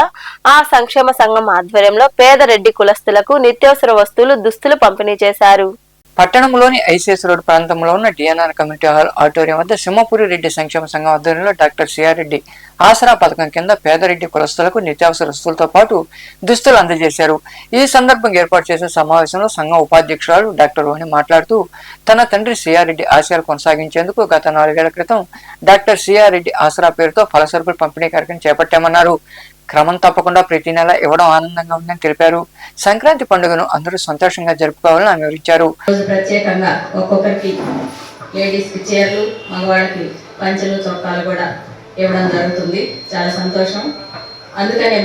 ఆ సంక్షేమ సంఘం ఆధ్వర్యంలో పేద రెడ్డి కులస్తులకు నిత్యావసర వస్తువులు, దుస్తులు పంపిణీ చేశారు.
పట్టణంలోని ఐసీఎస్ రోడ్ ప్రాంతంలో ఉన్న డిఎన్ఆర్ కమ్యూనిటీ హాల్ ఆడిటోరియం వద్ద సింహపురి రెడ్డి సంక్షేమ సంఘం ఆధ్వర్యంలో డాక్టర్ సిఆర్ రెడ్డి ఆసరా పథకం కింద పేదరెడ్డి కులస్తులకు నిత్యావసర వస్తువులతో పాటు దుస్తులు అందజేశారు. ఈ సందర్భంగా ఏర్పాటు చేసిన సమావేశంలో సంఘం ఉపాధ్యక్షురాలు డాక్టర్ రోహిణి మాట్లాడుతూ తన తండ్రి సిఆర్ రెడ్డి ఆశయాలు కొనసాగించేందుకు గత 4 ఏళ్ల క్రితం డాక్టర్ సిఆర్ రెడ్డి ఆసరా పేరుతో ఫలసరుకుల పంపిణీ కార్యక్రమం చేపట్టామన్నారు. క్రమం తప్పకుండా ప్రతి నెల ఇవ్వడం ఆనందంగా ఉందని తెలిపారు. సంక్రాంతి పండుగను అందరూ సంతోషంగా జరుపుకోవాలని ఆమె వివరించారు.
ప్రత్యేకంగా ఒక్కొక్కరికి లేడీస్కి చీరలు, మగవాళ్ళకి పంచెలు, చొక్కాలు కూడా ఇవ్వడం జరుగుతుంది. చాలా సంతోషం. అందుకనే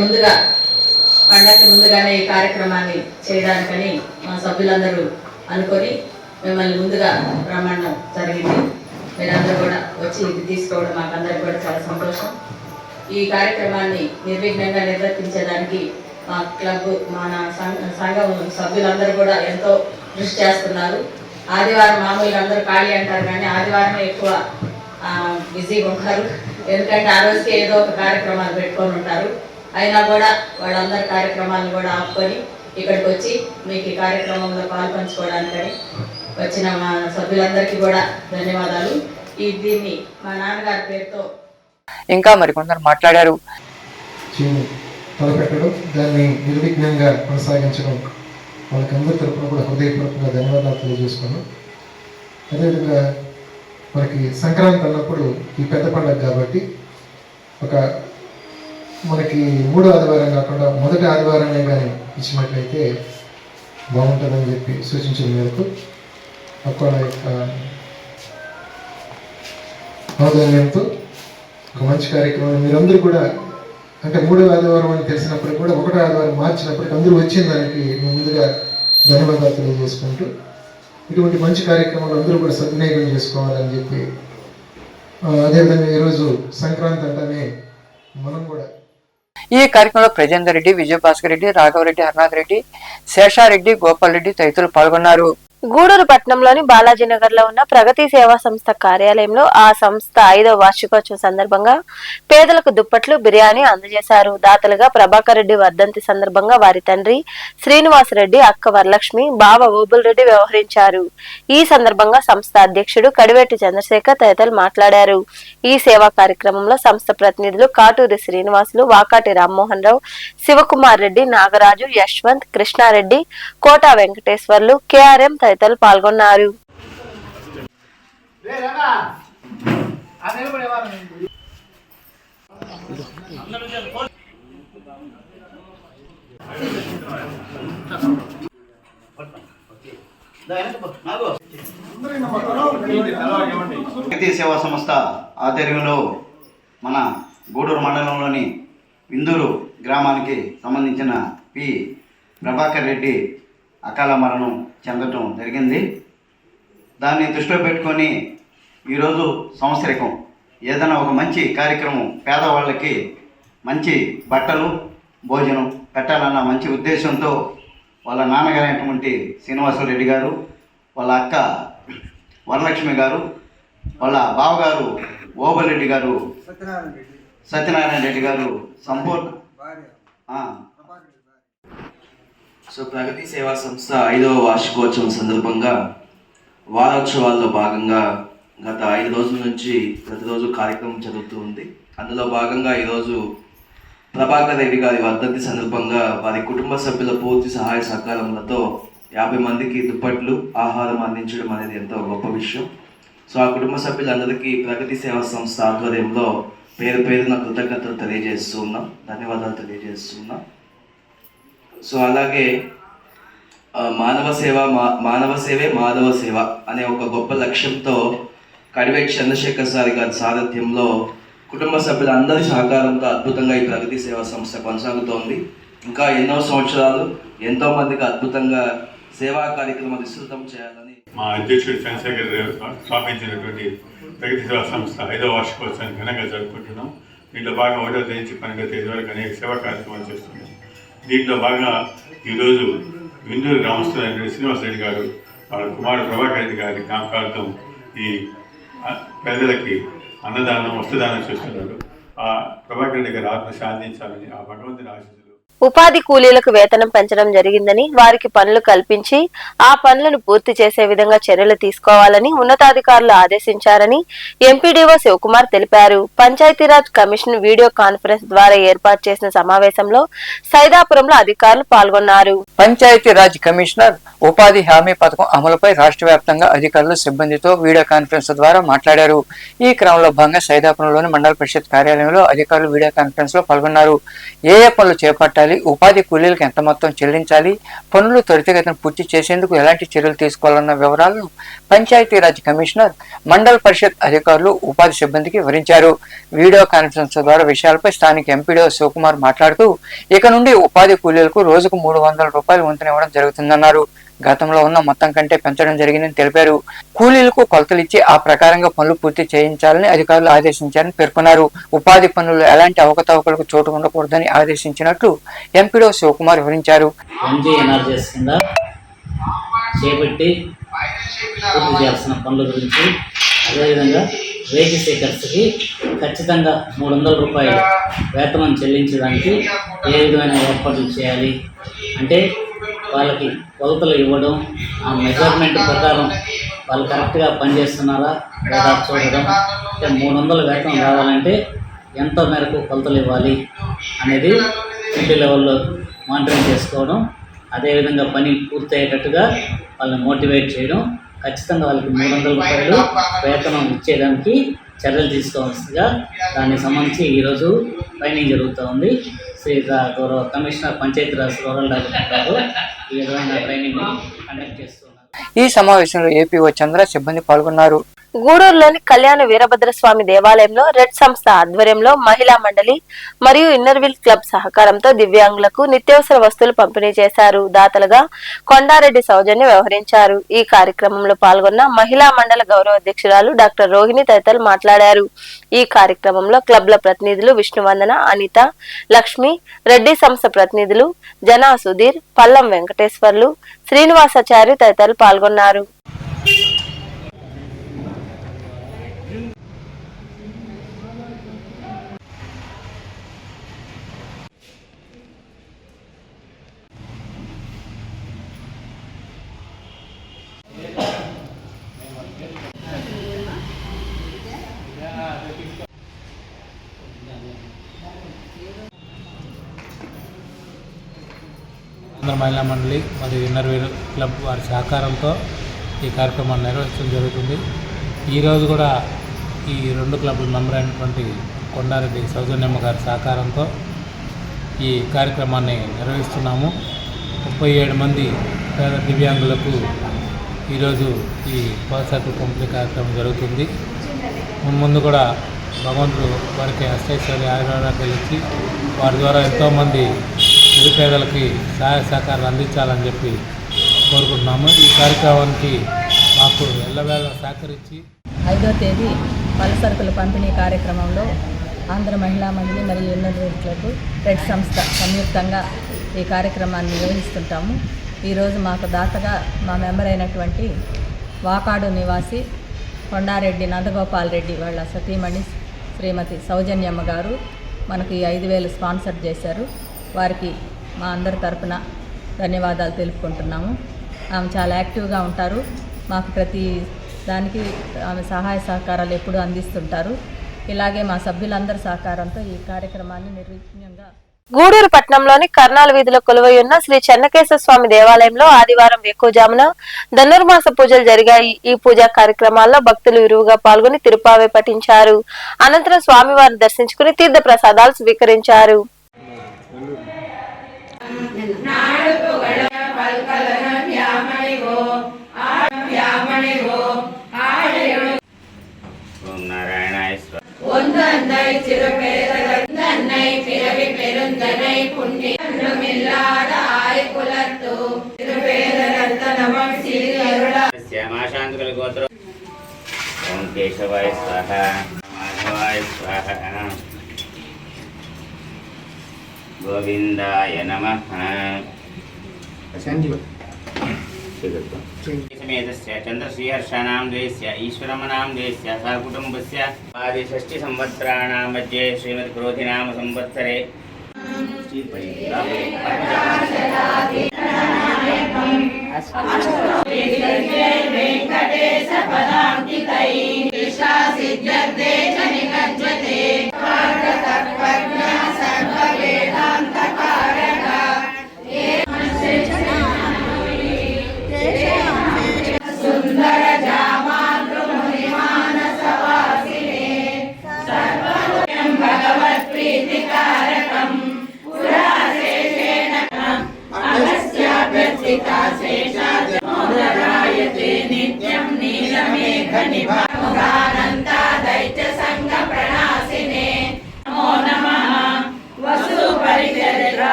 పండగకి ముందుగానే ఈ కార్యక్రమాన్ని చేయడానికని మా సభ్యులందరూ అనుకొని మిమ్మల్ని ముందుగా రమ్మడం జరిగింది. మీరందరూ కూడా వచ్చి ఇది తీసుకోవడం మాకందరికి కూడా చాలా సంతోషం. ఈ కార్యక్రమాన్ని నిర్విఘ్నంగా నిర్వర్తించేదానికి మా క్లబ్, మన సంఘం సభ్యులందరూ కూడా ఎంతో కృషి చేస్తున్నారు. ఆదివారం మామూలుగా అందరూ ఖాళీ అంటారు, కానీ ఆదివారమే ఎక్కువ బిజీగా ఉంటారు.
ఎందుకంటే ఆ రోజుకి ఏదో ఒక కార్యక్రమాలు పెట్టుకొని ఉంటారు. అయినా కూడా వాళ్ళందరి కార్యక్రమాలను కూడా ఆపుకొని ఇక్కడికి వచ్చి మీకు ఈ కార్యక్రమంలో పాల్పంచుకోవడానికని వచ్చిన మా సభ్యులందరికీ కూడా ధన్యవాదాలు. దీన్ని మా నాన్నగారి పేరుతో
ఇంకా మరికొందరు మాట్లాడారు.
తలపెట్టడం, దాన్ని నిర్విఘ్నంగా కొనసాగించడం వాళ్ళకి అందరి తరఫున కూడా హృదయపూర్వకంగా ధన్యవాదాలు తెలియజేసుకున్నాం. అదేవిధంగా మనకి సంక్రాంతి అన్నప్పుడు ఈ పెద్ద పండుగ కాబట్టి మనకి 3వ ఆదివారం కాకుండా మొదటి ఆదివారమే కానీ ఇచ్చినట్లయితే బాగుంటుందని చెప్పి సూచించిన మేరకు అక్కడ యొక్క ఔదార్యంతో ఒక మంచి కార్యక్రమం మీరందరూ కూడా అంటే 3వ ఆదివారం అని తెలిసినప్పుడు కూడా 1వ ఆదివారం మార్చినప్పటికీ అందరూ వచ్చిన దానికి మేము ముందుగా ధన్యవాదాలు తెలియజేసుకుంటూ ఇటువంటి మంచి కార్యక్రమాలు అందరూ కూడా సద్వినియోగం చేసుకోవాలని చెప్పి అదేవిధంగా ఈరోజు సంక్రాంతి అంటేనే మనం కూడా
ఈ కార్యక్రమంలో ప్రజేందర్ రెడ్డి, విజయభాస్కర్ రెడ్డి, రాఘవరెడ్డి, హర్నాథ్ రెడ్డి, శేషారెడ్డి, గోపాల్ రెడ్డి తదితరులు పాల్గొన్నారు.
గూడూరు పట్టణంలోని బాలాజీనగర్ లో ఉన్న ప్రగతి సేవా సంస్థ కార్యాలయంలో ఆ సంస్థ 5వ వార్షికోత్సవం సందర్భంగా పేదలకు దుప్పట్లు, బిర్యానీ అందజేశారు. దాతలుగా ప్రభాకర్ రెడ్డి వర్ధంతి సందర్భంగా వారి తండ్రి శ్రీనివాసరెడ్డి, అక్క వరలక్ష్మి, బావ ఓబుల్ రెడ్డి వ్యవహరించారు. ఈ సందర్భంగా సంస్థ అధ్యక్షుడు కడివెట్టి చంద్రశేఖర్ తదితరులు మాట్లాడారు. ఈ సేవా కార్యక్రమంలో సంస్థ ప్రతినిధులు కాటూరి శ్రీనివాసులు, వాకాటి రామ్మోహన్ రావు, శివకుమార్ రెడ్డి, నాగరాజు, యశ్వంత్, కృష్ణారెడ్డి, కోటా వెంకటేశ్వర్లు, కేఆర్ఎం తదితరులు పాల్గొన్నారు.
ప్రగతి సేవా సంస్థ ఆధ్వర్యంలో మన గూడూరు మండలంలోని విందూరు గ్రామానికి సంబంధించిన పి ప్రభాకర్ రెడ్డి అకాల మరణం చెందటం జరిగింది. దాన్ని దృష్టిలో పెట్టుకొని ఈరోజు సంవత్సరికం ఏదైనా ఒక మంచి కార్యక్రమం పేదవాళ్ళకి మంచి బట్టలు, భోజనం పెట్టాలన్న మంచి ఉద్దేశంతో వాళ్ళ నాన్నగారైనటువంటి శ్రీనివాసరెడ్డి గారు, వాళ్ళ అక్క వరలక్ష్మి గారు, వాళ్ళ బావగారు ఓబుల్ రెడ్డి గారు, సత్యనారాయణ రెడ్డి గారు సంపూర్ణ
ప్రగతి సేవా సంస్థ 5వ వార్షికోత్సవం సందర్భంగా వారోత్సవాల్లో భాగంగా గత 5 రోజుల నుంచి ప్రతిరోజు కార్యక్రమం జరుగుతూ ఉంది. అందులో భాగంగా ఈరోజు ప్రభాకర్ రెడ్డి గారి వర్ధంతి సందర్భంగా వారి కుటుంబ సభ్యుల పూర్తి సహాయ సహకారములతో 50 మందికి దుప్పట్లు, ఆహారం అందించడం అనేది ఎంతో గొప్ప విషయం. ఆ కుటుంబ సభ్యులందరికీ ప్రగతి సేవా సంస్థ ఆధ్వర్యంలో పేరు పేరున కృతజ్ఞతలు తెలియజేస్తూ ఉన్నాం, ధన్యవాదాలు తెలియజేస్తున్నాం. అలాగే మానవ సేవే మాధవ సేవ అనే ఒక గొప్ప లక్ష్యంతో కడివెట్టి చంద్రశేఖర్ సార్ గారి సారథ్యంలో కుటుంబ సభ్యులందరి సహకారంతో అద్భుతంగా ఈ ప్రగతి సేవా సంస్థ కొనసాగుతోంది. ఇంకా ఎన్నో సంవత్సరాలు ఎంతో మందికి అద్భుతంగా సేవా కార్యక్రమాలు విస్తృతం చేయాలని
మా అధ్యక్షుడు చంద్రశేఖర్ స్థాపించినటువంటి ప్రగతి సేవా సంస్థ 5వ వార్షికోత్సవాన్ని ఘనంగా జరుపుకుంటున్నాం. దీంట్లో భాగంగా 1వ తేదీ నుంచి 12వ తేదీ వరకు అనేక సేవా కార్యక్రమాలు చేస్తున్నాం. దీంట్లో భాగంగా ఈరోజు విందూరు గ్రామస్తులైన శ్రీనివాసరెడ్డి గారు వాళ్ళ కుమారుడు ప్రభాకర్ రెడ్డి గారి జ్ఞాపకార్థం ఈ పేదలకి అన్నదానం, వస్త్రదానం చేస్తున్నారు. ఆ ప్రభాకర్ రెడ్డి గారి ఆత్మ శాంతించాలని ఆ భగవంతుని ఆశీస్సులు.
ఉపాధి కూలీలకు వేతనం పెంచడం జరిగిందని, వారికి పనులు కల్పించి ఆ పనులను పూర్తి చేసే విధంగా చర్యలు తీసుకోవాలని ఉన్నతాధికారులు ఆదేశించారని ఎంపీడీఓ శివకుమార్ తెలిపారు. పంచాయతీరాజ్ కమిషన్ వీడియో కాన్ఫరెన్స్ ద్వారా ఏర్పాటు చేసిన సమావేశంలో సైదాపురంలో అధికారులు పాల్గొన్నారు.
పంచాయతీరాజ్ కమిషనర్ ఉపాధి హామీ పథకం అమలుపై రాష్ట్ర వ్యాప్తంగా అధికారులు సిబ్బందితో వీడియో కాన్ఫరెన్స్ ద్వారా మాట్లాడారు. ఈ క్రమంలో భాగంగా సైదాపురంలోని మండల పరిషత్ కార్యాలయంలో అధికారులు వీడియో కాన్ఫరెన్స్ లో పాల్గొన్నారు. ఏ పనులు చేపట్టాలి, ఉపాధి కూలీలకు ఎంత మొత్తం చెల్లించాలి, పనులు త్వరితగతిన పూర్తి చేసేందుకు ఎలాంటి చర్యలు తీసుకోవాలన్న వివరాలను పంచాయతీరాజ్ కమిషనర్, మండల పరిషత్ అధికారులు ఉపాధి సిబ్బందికి వివరించారు. వీడియో కాన్ఫరెన్స్ ద్వారా విషయాలపై స్థానిక ఎంపీడీఓ శివకుమార్ మాట్లాడుతూ ఇక నుండి ఉపాధి కూలీలకు రోజుకు 300 రూపాయలు వంతునివ్వడం జరుగుతుందన్నారు. గతంలో ఉన్న మొత్తం కంటే పెంచడం జరిగిందని తెలిపారు. కూలీలకు కొలతలు ఇచ్చి ఆ ప్రకారంగా పనులు పూర్తి చేయించాలని అధికారులు ఆదేశించారని పేర్కొన్నారు. ఉపాధి పనులు ఎలాంటి అవకతవకలకు చోటు ఉండకూడదని ఆదేశించినట్లు ఎంపీడీఓ శివకుమార్ వివరించారు.
చేపట్టి పూర్తి చేయాల్సిన పనుల గురించి, అదేవిధంగా వేజ్ సేకర్స్కి ఖచ్చితంగా 300 రూపాయలు వేతనం చెల్లించడానికి ఏ విధమైన ఏర్పాట్లు చేయాలి అంటే వాళ్ళకి కొలతలు ఇవ్వడం, ఆ మెజర్మెంట్ ప్రకారం వాళ్ళు కరెక్ట్గా పనిచేస్తున్నారా లేదా చూడడం. అంటే 300 వేతనం రావాలంటే ఎంత మేరకు కొలతలు ఇవ్వాలి అనేది ఫీల్డ్ లెవెల్లో మానిటరింగ్ చేసుకోవడం, అదేవిధంగా పని పూర్తయ్యేటట్టుగా వాళ్ళని మోటివేట్ చేయడం, ఖచ్చితంగా వాళ్ళకి 300 రూపాయలు వేతనం ఇచ్చేయడానికి చర్యలు తీసుకోవాల్సిందిగా దానికి సంబంధించి ఈరోజు ట్రైనింగ్ జరుగుతూ ఉంది. శ్రీ గౌరవ కమిషనర్ పంచాయతీరాజ్ రూరల్ డెవలప్మెంట్ గారు ఈ విధమైన ట్రైనింగ్ కండక్ట్ చేస్తున్నారు.
ఈ సమావేశంలో ఏపీఓ చంద్ర సిబ్బంది పాల్గొన్నారు.
గూడూరులోని కళ్యాణ వీరభద్రస్వామి దేవాలయంలో రెడ్ సంస్థ ఆధ్వర్యంలో మహిళా మండలి మరియు ఇన్నర్విల్ క్లబ్ సహకారంతో దివ్యాంగులకు నిత్యావసర వస్తువులు పంపిణీ చేశారు. దాతలుగా కొండారెడ్డి సౌజన్య వ్యవహరించారు. ఈ కార్యక్రమంలో పాల్గొన్న మహిళా మండల గౌరవ అధ్యక్షురాలు డాక్టర్ రోహిణి తదితరులు మాట్లాడారు. ఈ కార్యక్రమంలో క్లబ్ల ప్రతినిధులు విష్ణువందన, అనిత, లక్ష్మి, రెడ్డి సంస్థ ప్రతినిధులు జనా సుధీర్, పల్లం వెంకటేశ్వర్లు, శ్రీనివాసాచారి తదితరులు పాల్గొన్నారు.
ఆంధ్ర మహిళా మండలి మరియు ఇన్నర్వీర్ క్లబ్ వారి సహకారంతో ఈ కార్యక్రమాన్ని నిర్వహించడం జరుగుతుంది. ఈరోజు కూడా ఈ 2 క్లబ్ల మెంబర్ అయినటువంటి కొండారెడ్డి సౌజన్యమ్మ గారి సహకారంతో ఈ కార్యక్రమాన్ని నిర్వహిస్తున్నాము. 37 మంది పేద దివ్యాంగులకు ఈరోజు ఈ సరుకుల పంపిణీ కార్యక్రమం జరుగుతుంది. ముందు కూడా భగవంతుడు వారికి అష్టైశ్వర్య ఆయురారోగ్యాలు ఇచ్చి వారి ద్వారా ఎంతోమంది నిరుపేదలకి సహాయ సహకారాలు అందించాలని చెప్పి కోరుకుంటున్నాము. ఈ కార్యక్రమానికి మాకు ఎల్లవేళ సహకరించి
5వ తేదీ పలసరుకుల పంపిణీ కార్యక్రమంలో ఆంధ్ర మహిళా మండలి మరియు ఇన్నర్వీర్ క్లబ్ రెడ్ సంస్థ సంయుక్తంగా ఈ కార్యక్రమాన్ని నిర్వహిస్తుంటాము. ఈరోజు మాకు దాతగా మా మెంబర్ అయినటువంటి వాకాడు నివాసి కొండారెడ్డి నందగోపాల్ రెడ్డి వాళ్ళ సతీమణి శ్రీమతి సౌజన్యమ్మ గారు మనకు ఈ 5,000 స్పాన్సర్ చేశారు. వారికి మా అందరి తరపున ధన్యవాదాలు తెలుపుకుంటున్నాము. ఆమె చాలా యాక్టివ్గా ఉంటారు. మాకు ప్రతి దానికి ఆమె సహాయ సహకారాలు ఎప్పుడూ అందిస్తుంటారు. ఇలాగే మా సభ్యులందరి సహకారంతో ఈ కార్యక్రమాన్ని నిర్విఘ్నంగా
గూడూరు పట్టణంలోని కర్నాల వీధిలో కొలువై ఉన్న శ్రీ చెన్నకేశ్వర స్వామి దేవాలయంలో ఆదివారం వేకువజామున ధనుర్మాస పూజలు జరిగాయి. ఈ పూజా కార్యక్రమాల్లో భక్తులు విరివిగా పాల్గొని తిరుపావే పఠించారు. అనంతరం స్వామివారిని దర్శించుకుని తీర్థ ప్రసాదాలు స్వీకరించారు.
శ్యామాశాంతుల గోత్రం ఓం కేశవాయ స్వాహ మాధవాయ స్వాహ గోవిందాయ నమః. సమేతస్య చంద్రశ్రీహర్షానాం దేశస్య ఈశ్వరమనాం దేశస్య సహకుటుంబస్య ఆదిషష్ఠి సంవత్సరాణాం మధ్యే శ్రీమద్ క్రోధినామ సంవత్సరే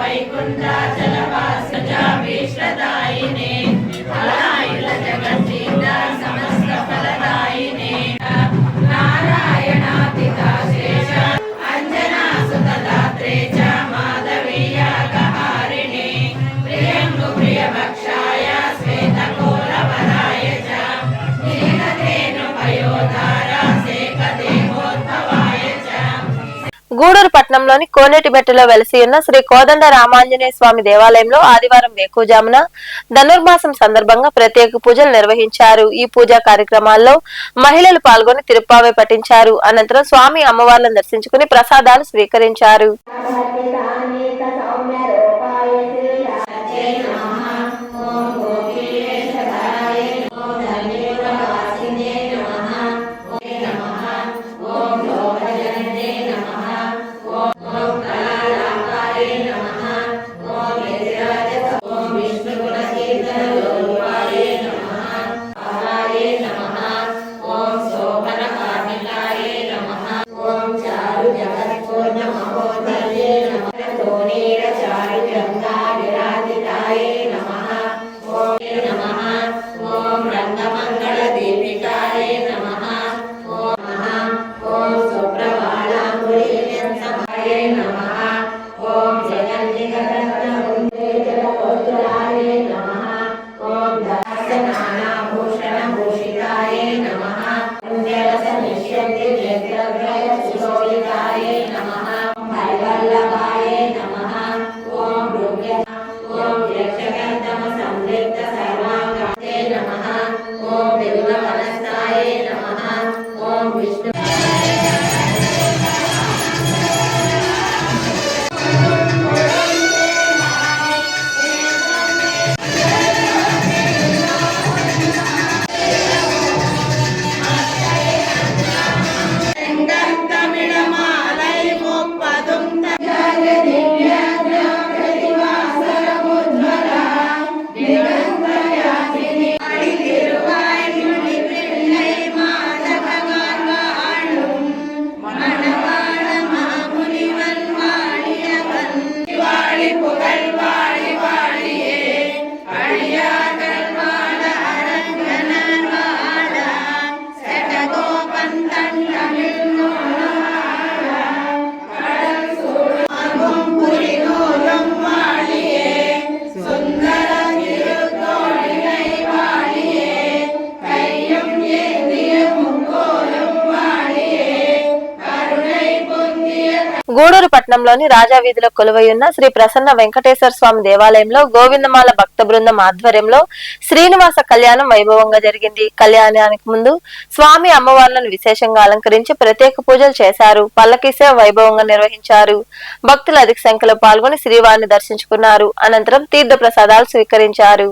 వైకుంఠ
గూడూరు పట్టణంలోని కోనేటిమెట్టులో వెలసి ఉన్న శ్రీ కోదండ రామాంజనేయ స్వామి దేవాలయంలో ఆదివారం వేకువజామున ధనుర్మాసం సందర్భంగా ప్రత్యేక పూజలు నిర్వహించారు. ఈ పూజా కార్యక్రమాల్లో మహిళలు పాల్గొని తిరుప్పావై పఠించారు. అనంతరం స్వామి అమ్మవార్లను దర్శించుకుని ప్రసాదాలు స్వీకరించారు. గూడూరు పట్టణంలోని రాజా వీధిలో కొలువై ఉన్న శ్రీ ప్రసన్న వెంకటేశ్వర స్వామి దేవాలయంలో గోవిందమాల భక్త బృందం ఆధ్వర్యంలో శ్రీనివాస కళ్యాణం వైభవంగా జరిగింది. కళ్యాణానికి ముందు స్వామి అమ్మవార్లను విశేషంగా అలంకరించి ప్రత్యేక పూజలు చేశారు. పల్లకీ సేవ వైభవంగా నిర్వహించారు. భక్తులు అధిక సంఖ్యలో పాల్గొని శ్రీవారిని దర్శించుకున్నారు. అనంతరం తీర్థ ప్రసాదాలు స్వీకరించారు.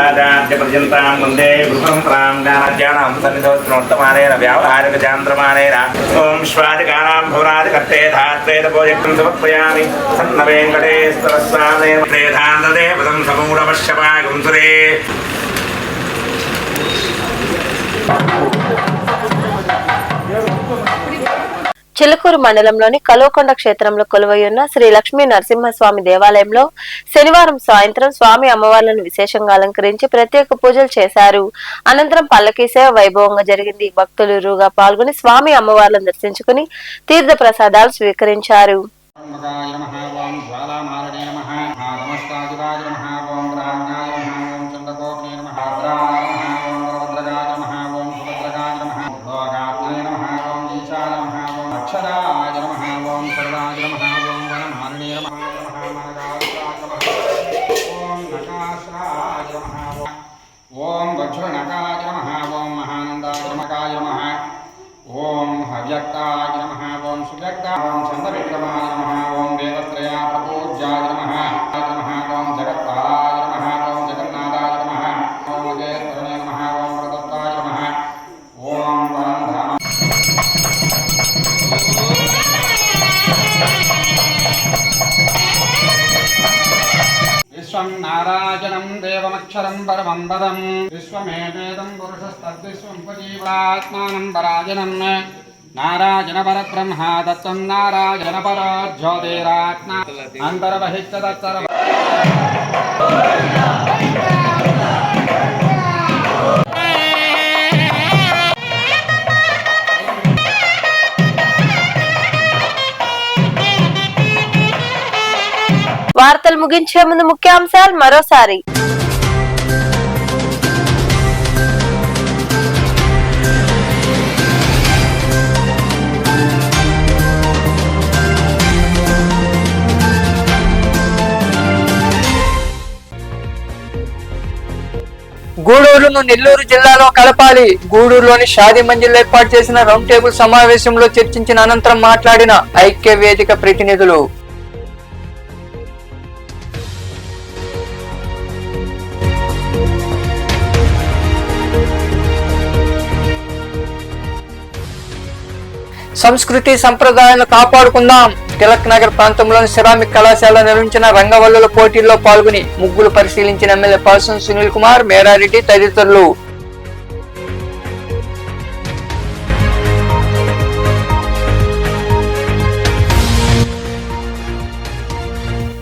पर्यन्तां वन्दे गुरुपरम्परां ज्ञानाज्ञानां सन्निधोत्तमानेन व्यावहारिकचान्द्रमानेन ॐ श्वादिकानां भुवनादिकर्ते धात्रेदपोजक्तं समर्पयामि सन्न वेङ्कटेश्वरस्वामे प्रेधान्तदेवतं समूढपश्यपागं सुरे
చిలుకూరు మండలంలోని కలువకొండ క్షేత్రంలో కొలువైయున్న శ్రీ లక్ష్మీ నరసింహస్వామి దేవాలయంలో శనివారం సాయంత్రం స్వామి అమ్మవార్లను విశేషంగా అలంకరించి ప్రత్యేక పూజలు చేశారు. అనంతరం పల్లకీ సేవ వైభవంగా జరిగింది. భక్తులు ఇరువుగా పాల్గొని స్వామి అమ్మవార్లను దర్శించుకుని తీర్థ ప్రసాదాలు స్వీకరించారు.
ओम वज्रनकाय नमः ओम महानंदाय नमः ओम हव्यक्ताय नमः ओम सुव्यक्ताय ओम चंद्रविक्रमाय नमः ओम वेदत्रया प्रपूज्याय नमः ओम जगत्पालाय नमः ओम जगन्नाथाय नमः ओम अगेश्वराय नमः ओम प्रदत्ताय नमः ओम परमधाम विश्वं नारायणं देवमक्षरं परमं पदं विश्वमेवेदं पुरुषस्तद्विश्वं उपजीवात्मानं परायणं नारायणपरब्रह्मा दत्तं नारायणपरो ज्योतिरात्मा अन्तर्बहिश्च तत्सर्व
వార్తలు ముగించే ముందు ముఖ్యాంశాలు మరోసారి.
గూడూరును నెల్లూరు జిల్లాలో కలపాలి. గూడూరులోని షాదీ మంజిల్లో ఏర్పాటు చేసిన రౌండ్ టేబుల్ సమావేశంలో చర్చించిన అనంతరం మాట్లాడిన ఐక్య వేదిక ప్రతినిధులు. సంస్కృతి సంప్రదాయాలను కాపాడుకుందాం. తిలక్ నగర్ ప్రాంతంలోని సిరామిక్ కళాశాల నిర్వహించిన రంగవల్లుల పోటీల్లో పాల్గొని ముగ్గులు పరిశీలించిన ఎమ్మెల్యే పాల్సన్ సునీల్ కుమార్, మేరారెడ్డి తదితరులు.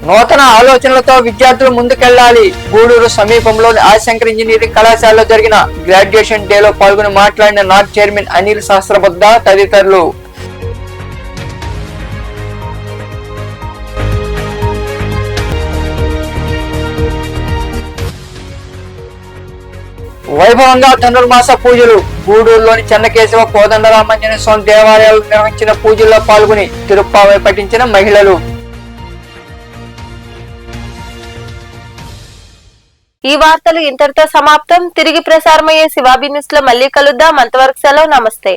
నూతన ఆలోచనలతో విద్యార్థులు ముందుకెళ్లాలి. గూడూరు సమీపంలోని ఆశంకర్ ఇంజనీరింగ్ కళాశాలలో జరిగిన గ్రాడ్యుయేషన్ డేలో పాల్గొని మాట్లాడిన నాట్ చైర్మన్ అనిల్ సహస్రబుద్ధ తదితరులు. వైభవంగా ధనుర్మాస పూజలు. గూడూరులోని చెన్నకేశవ కోదండరామాంజనేయ స్వామి దేవాలయాలు నిర్వహించిన పూజల్లో పాల్గొని తిరుప్పావై పఠించిన మహిళలు.
ఈ వార్తలు ఇంతటితో సమాప్తం. తిరిగి ప్రసారమయ్యే శివాబి న్యూస్ లో మళ్ళీ కలుద్దాం. అంతవరకు సెలవు. నమస్తే.